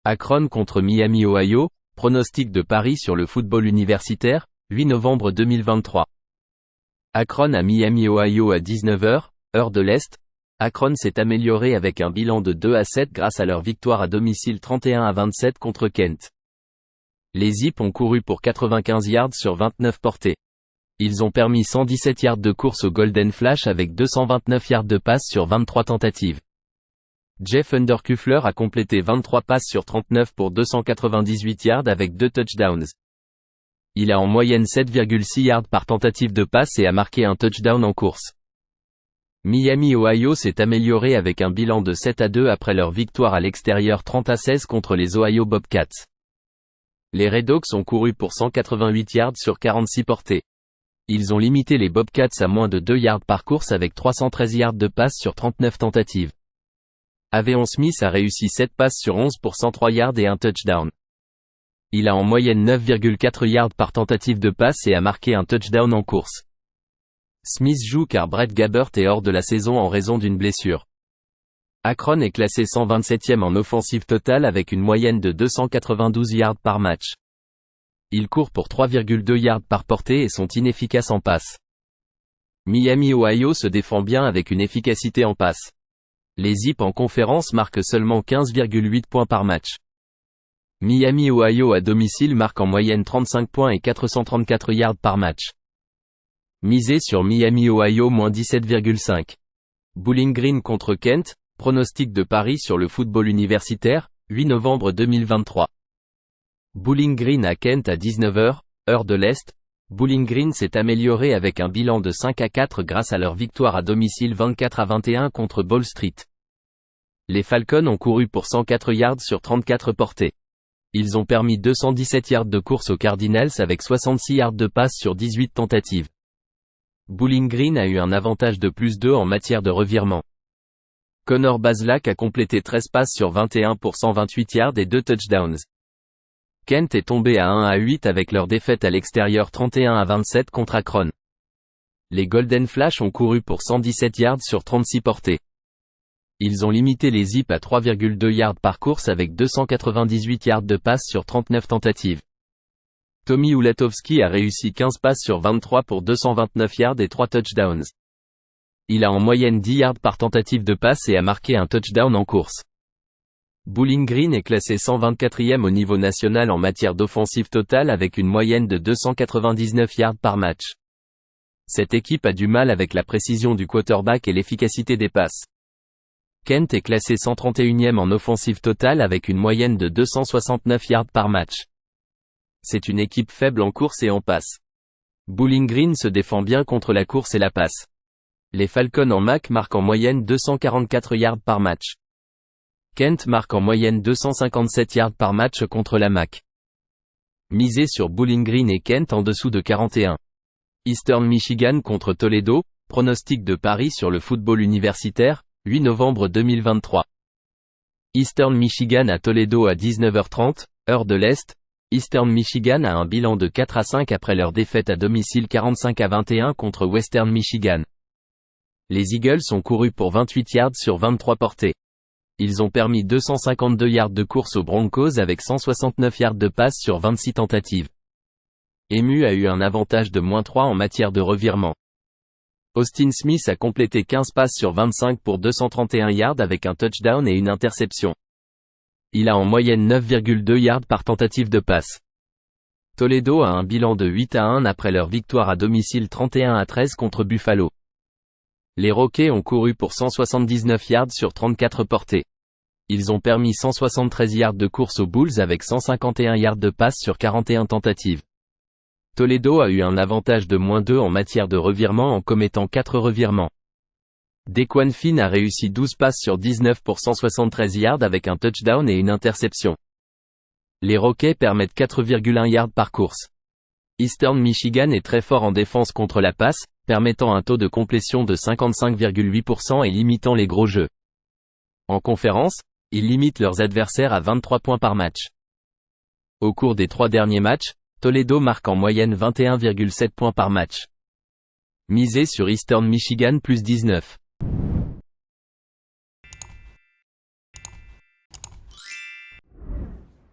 Akron contre Miami, Ohio, pronostic de paris sur le football universitaire, 8 novembre 2023. Akron à Miami, Ohio à 19h, heure de l'Est. Akron s'est amélioré avec un bilan de 2-7 grâce à leur victoire à domicile 31-27 contre Kent. Les Zips ont couru pour 95 yards sur 29 portées. Ils ont permis 117 yards de course au Golden Flash avec 229 yards de passe sur 23 tentatives. Jeff Underkufler a complété 23 passes sur 39 pour 298 yards avec 2 touchdowns. Il a en moyenne 7,6 yards par tentative de passe et a marqué un touchdown en course. Miami, Ohio s'est amélioré avec un bilan de 7-2 après leur victoire à l'extérieur 30-16 contre les Ohio Bobcats. Les Red Hawks ont couru pour 188 yards sur 46 portées. Ils ont limité les Bobcats à moins de 2 yards par course avec 313 yards de passe sur 39 tentatives. Aveon Smith a réussi 7 passes sur 11 pour 103 yards et un touchdown. Il a en moyenne 9,4 yards par tentative de passe et a marqué un touchdown en course. Smith joue car Brett Gabbert est hors de la saison en raison d'une blessure. Akron est classé 127e en offensive totale avec une moyenne de 292 yards par match. Ils courent pour 3,2 yards par portée et sont inefficaces en passe. Miami, Ohio se défend bien avec une efficacité en passe. Les Zips en conférence marquent seulement 15,8 points par match. Miami, Ohio à domicile marque en moyenne 35 points et 434 yards par match. Misez sur Miami, Ohio moins 17,5. Bowling Green contre Kent, pronostic de paris sur le football universitaire, 8 novembre 2023. Bowling Green à Kent à 19h, heure de l'Est. Bowling Green s'est amélioré avec un bilan de 5-4 grâce à leur victoire à domicile 24-21 contre Ball Street. Les Falcons ont couru pour 104 yards sur 34 portées. Ils ont permis 217 yards de course aux Cardinals avec 66 yards de passe sur 18 tentatives. Bowling Green a eu un avantage de +2 en matière de revirement. Connor Bazelak a complété 13 passes sur 21 pour 128 yards et 2 touchdowns. Kent est tombé à 1-8 avec leur défaite à l'extérieur 31-27 contre Akron. Les Golden Flash ont couru pour 117 yards sur 36 portées. Ils ont limité les Zips à 3,2 yards par course avec 298 yards de passe sur 39 tentatives. Tommy Ulatowski a réussi 15 passes sur 23 pour 229 yards et 3 touchdowns. Il a en moyenne 10 yards par tentative de passe et a marqué un touchdown en course. Bowling Green est classé 124e au niveau national en matière d'offensive totale avec une moyenne de 299 yards par match. Cette équipe a du mal avec la précision du quarterback et l'efficacité des passes. Kent est classé 131e en offensive totale avec une moyenne de 269 yards par match. C'est une équipe faible en course et en passe. Bowling Green se défend bien contre la course et la passe. Les Falcons en MAC marquent en moyenne 244 yards par match. Kent marque en moyenne 257 yards par match contre la MAC. Misez sur Bowling Green et Kent en dessous de 41. Eastern Michigan contre Toledo, pronostic de paris sur le football universitaire, 8 novembre 2023. Eastern Michigan à Toledo à 19h30, heure de l'Est. Eastern Michigan a un bilan de 4-5 après leur défaite à domicile 45-21 contre Western Michigan. Les Eagles ont couru pour 28 yards sur 23 portées. Ils ont permis 252 yards de course aux Broncos avec 169 yards de passe sur 26 tentatives. EMU a eu un avantage de -3 en matière de revirement. Austin Smith a complété 15 passes sur 25 pour 231 yards avec un touchdown et une interception. Il a en moyenne 9,2 yards par tentative de passe. Toledo a un bilan de 8-1 après leur victoire à domicile 31-13 contre Buffalo. Les Rockets ont couru pour 179 yards sur 34 portées. Ils ont permis 173 yards de course aux Bulls avec 151 yards de passe sur 41 tentatives. Toledo a eu un avantage de -2 en matière de revirement en commettant 4 revirements. Dequan Finn a réussi 12 passes sur 19 pour 173 yards avec un touchdown et une interception. Les Rockets permettent 4,1 yards par course. Eastern Michigan est très fort en défense contre la passe, permettant un taux de complétion de 55,8% et limitant les gros jeux. En conférence, ils limitent leurs adversaires à 23 points par match. Au cours des 3 derniers matchs, Toledo marque en moyenne 21,7 points par match. Misez sur Eastern Michigan +19.